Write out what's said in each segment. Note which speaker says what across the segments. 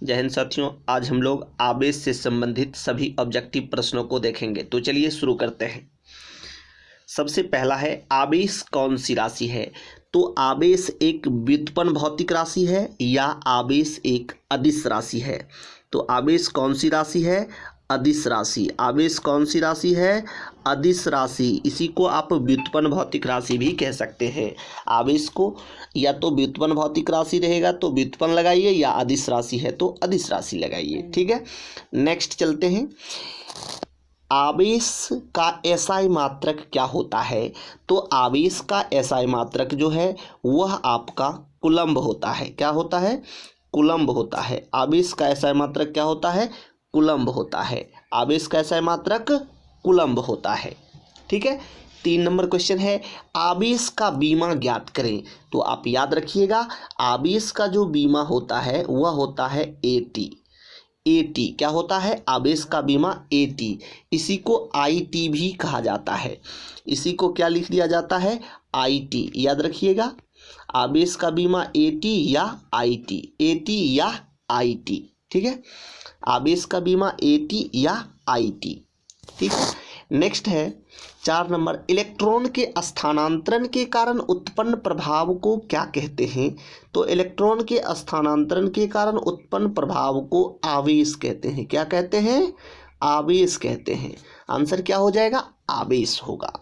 Speaker 1: जय हिंद साथियों, आज हम लोग आवेश से संबंधित सभी ऑब्जेक्टिव प्रश्नों को देखेंगे। तो चलिए शुरू करते हैं। सबसे पहला है, आवेश कौन सी राशि है? तो आवेश एक व्युत्पन्न भौतिक राशि है या आवेश एक अदिश राशि है? तो आवेश कौन सी राशि है? अदिश राशि। आवेश कौन सी राशि है? अदिश राशि। इसी को आप व्युत्पन्न भौतिक राशि भी कह सकते हैं। आवेश को या तो व्युत्पन्न भौतिक राशि रहेगा तो व्युत्पन्न लगाइए, या अदिश राशि है तो अदिश राशि लगाइए। ठीक है, नेक्स्ट चलते हैं। आवेश का एसआई मात्रक क्या होता है? तो आवेश का एसआई मात्रक जो है वह आपका कूलम्ब होता है। क्या होता है? कूलम्ब होता है। आवेश का एसआई मात्रक क्या होता है? कूलम्ब होता है। आवेश का एसआई मात्रक कूलम्ब होता है। ठीक है, 3 नंबर क्वेश्चन है, आवेश का बीमा ज्ञात करें। तो आप याद रखिएगा, आवेश का जो बीमा होता है वह होता है एटी। एटी क्या होता है? आवेश का बीमा एटी। इसी को आईटी भी कहा जाता है। इसी को क्या लिख दिया जाता है? आईटी। याद रखिएगा, आवेश का बीमा एटी या आईटी। एटी या आईटी। ठीक है, आवेश का बीमा एटी या आईटी। ठीक है, नेक्स्ट है 4 नंबर, इलेक्ट्रॉन के स्थानांतरण के कारण उत्पन्न प्रभाव को क्या कहते हैं? तो इलेक्ट्रॉन के स्थानांतरण के कारण उत्पन्न प्रभाव को आवेश कहते हैं। क्या कहते हैं? आवेश कहते हैं। आंसर क्या हो जाएगा? आवेश होगा।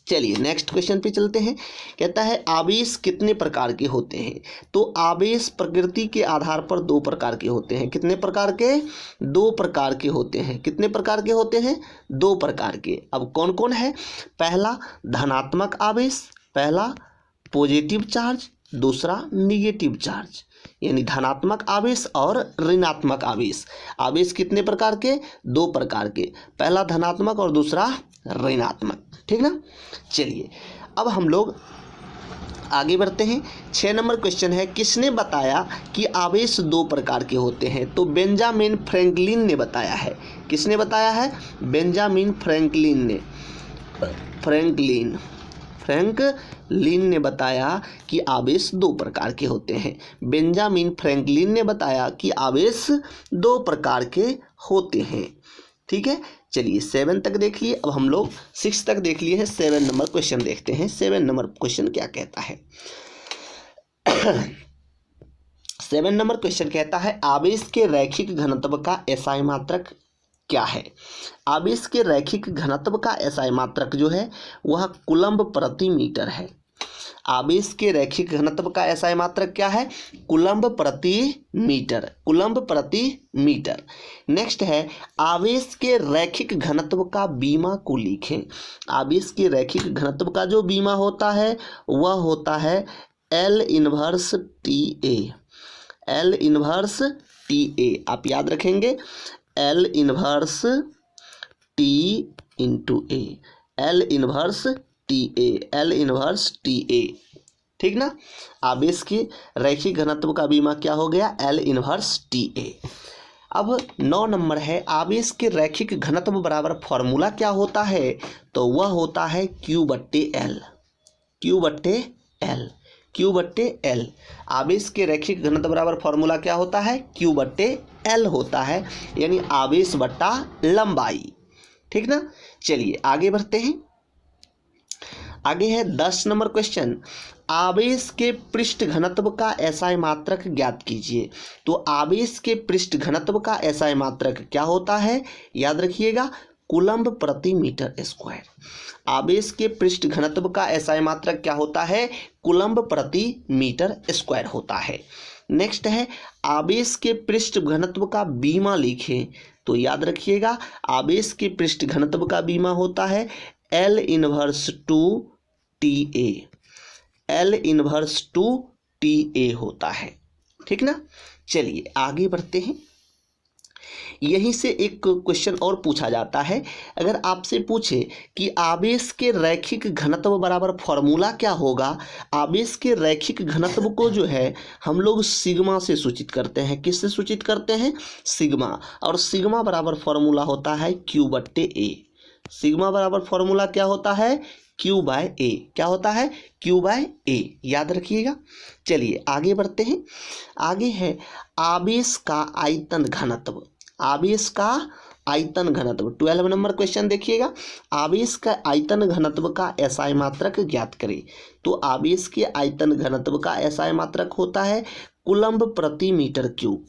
Speaker 1: चलिए नेक्स्ट क्वेश्चन पे चलते हैं। कहता है, आवेश कितने प्रकार के होते हैं? तो आवेश प्रकृति के आधार पर 2 प्रकार के होते हैं। कितने प्रकार के? 2 प्रकार के होते हैं। कितने प्रकार के होते हैं? 2 प्रकार के। अब कौन कौन है? पहला धनात्मक आवेश, पहला पॉजिटिव चार्ज, दूसरा निगेटिव चार्ज। यानी धनात्मक आवेश और ऋणात्मक आवेश। आवेश कितने प्रकार के? 2 प्रकार के। पहला धनात्मक और दूसरा ऋणात्मक। ठीक ना। चलिए अब हम लोग आगे बढ़ते हैं। 6 नंबर क्वेश्चन है, किसने बताया कि आवेश 2 प्रकार के होते हैं? तो बेंजामिन फ्रैंकलिन ने बताया है। किसने बताया है? बेंजामिन फ्रैंकलिन ने। फ्रैंकलिन ने बताया कि आवेश 2 प्रकार के होते हैं। बेंजामिन फ्रैंकलिन ने बताया कि आवेश 2 प्रकार के होते हैं। ठीक है, चलिए 7 तक देख लिए। अब हम लोग 6 तक देख लिए हैं। 7 नंबर क्वेश्चन देखते हैं। 7 नंबर क्वेश्चन क्या कहता है? 7 नंबर क्वेश्चन कहता है, आवेश के रैखिक घनत्व का एसआई मात्रक क्या है? आवेश के रैखिक घनत्व का एसआई मात्रक जो है वह कूलम्ब प्रति मीटर है। आवेश के रैखिक घनत्व का एसआई मात्रक क्या है? कूलम्ब प्रति मीटर। कूलम्ब प्रति मीटर। नेक्स्ट है, आवेश के रैखिक घनत्व का बीमा को लिखें। आवेश के रैखिक घनत्व का जो बीमा होता है वह होता है L inverse T A. L inverse T A. आप याद रखेंगे, L inverse T into A. L inverse T A. L inverse T A. ठीक ना। आवेश के रैखिक घनत्व का बीमा क्या हो गया? L inverse T A. अब 9 नंबर है, आवेश के रैखिक घनत्व बराबर फॉर्मूला क्या होता है? तो वह होता है Q/L। Q/L। Q/L। आवेश के रैखिक घनत्व बराबर फॉर्मूला क्या होता है? Q/L होता है, यानी आवेश बट्टा लंबाई। ठीक ना। चलिए आगे बढ़ते हैं। आगे है 10 नंबर क्वेश्चन, आवेश के पृष्ठ घनत्व का एसआई मात्रक ज्ञात कीजिए। तो आवेश के पृष्ठ घनत्व का एसआई मात्रक क्या होता है? याद रखिएगा, कूलम्ब प्रति मीटर स्क्वायर। आवेश के पृष्ठ घनत्व का एसआई मात्रक क्या होता है? कूलम्ब प्रति मीटर स्क्वायर होता है। नेक्स्ट है, आवेश के पृष्ठ घनत्व का बीमा लिखें। तो याद रखिएगा, आवेश के पृष्ठ घनत्व का बीमा होता है L inverse two T A. L inverse two T A होता है। ठीक ना। चलिए आगे बढ़ते हैं। यहीं से एक क्वेश्चन और पूछा जाता है, अगर आपसे पूछे कि आवेश के रैखिक घनत्व बराबर फॉर्मूला क्या होगा? आवेश के रैखिक घनत्व को जो है हम लोग सिग्मा से सूचित करते हैं। किससे सूचित करते हैं? सिग्मा। और सिग्मा बराबर फॉर्मूला होता है Q/A। सिग्मा बराबर फॉर्मूला क्या होता है, Q बाय ए। क्या होता है, Q बाय ए, याद रखिएगा। चलिए आगे बढ़ते हैं। आगे है आवेश का आयतन घनत्व। आवेश का आयतन घनत्व 12 नंबर क्वेश्चन देखिएगा। आवेश का आयतन घनत्व का एसआई मात्रक ज्ञात करें। तो आवेश के आयतन घनत्व का एसआई मात्रक होता है कूलम्ब प्रति मीटर क्यूब।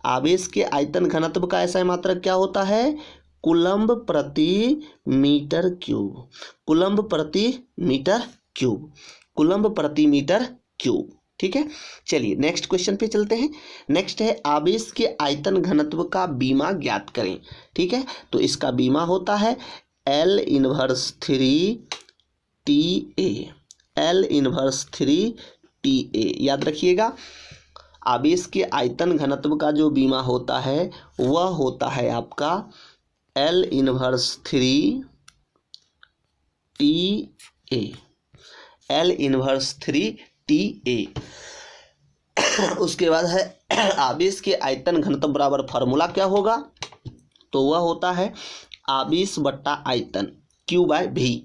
Speaker 1: आवेश के आयतन घनत्व का एसआई मात्रक क्या होता है, कूलम्ब प्रति मीटर क्यूब। कूलम्ब प्रति मीटर क्यूब। कूलम्ब प्रति मीटर क्यूब। ठीक है, चलिए नेक्स्ट क्वेश्चन पे चलते हैं। नेक्स्ट है आवेश के आयतन घनत्व का बीमा ज्ञात करें। ठीक है, तो इसका बीमा होता है L inverse 3TA। L inverse 3TA, याद रखिएगा। आवेश के आयतन घनत्व का जो बीमा होता है वह होता है आपका L inverse 3TA। L inverse 3TA। उसके बाद है आवेश के आयतन घनत्व बराबर फार्मूला क्या होगा, तो वह होता है आवेश बट्टा आयतन Q बाय V।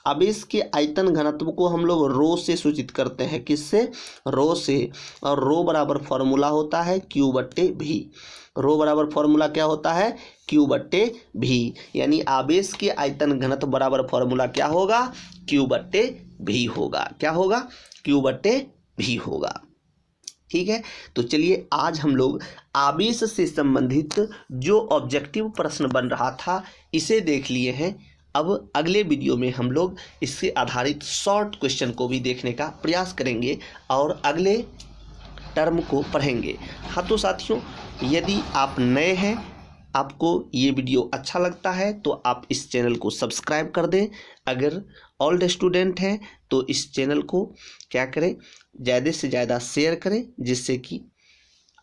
Speaker 1: आवेश के आयतन घनत्व को हम लोग रो से सूचित करते हैं, किससे, रो से। और रो बराबर फॉर्मूला होता है Q बट्टे V। रो बराबर फॉर्मूला क्या होता है, Q बट्टे V। यानी आवेश के आयतन घनत्व बराबर फॉर्मूला क्या होगा, Q बट्टे V होगा। क्या होगा, Q बट्टे V होगा। ठीक है, तो चलिए आज हम लोग आवेश से संबंधित जो ऑब्जेक्टिव प्रश्न बन रहा था इसे देख लिए हैं। अब अगले वीडियो में हम लोग इससे आधारित शॉर्ट क्वेश्चन को भी देखने का प्रयास करेंगे और अगले टर्म को पढ़ेंगे। हाँ तो साथियों, यदि आप नए हैं, आपको ये वीडियो अच्छा लगता है तो आप इस चैनल को सब्सक्राइब कर दें। अगर ओल्ड स्टूडेंट हैं तो इस चैनल को क्या करें, ज़्यादा से ज़्यादा शेयर करें, जिससे कि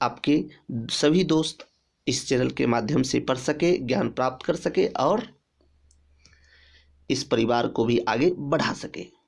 Speaker 1: आपके सभी दोस्त इस चैनल के माध्यम से पढ़ सके, ज्ञान प्राप्त कर सके और इस परिवार को भी आगे बढ़ा सके।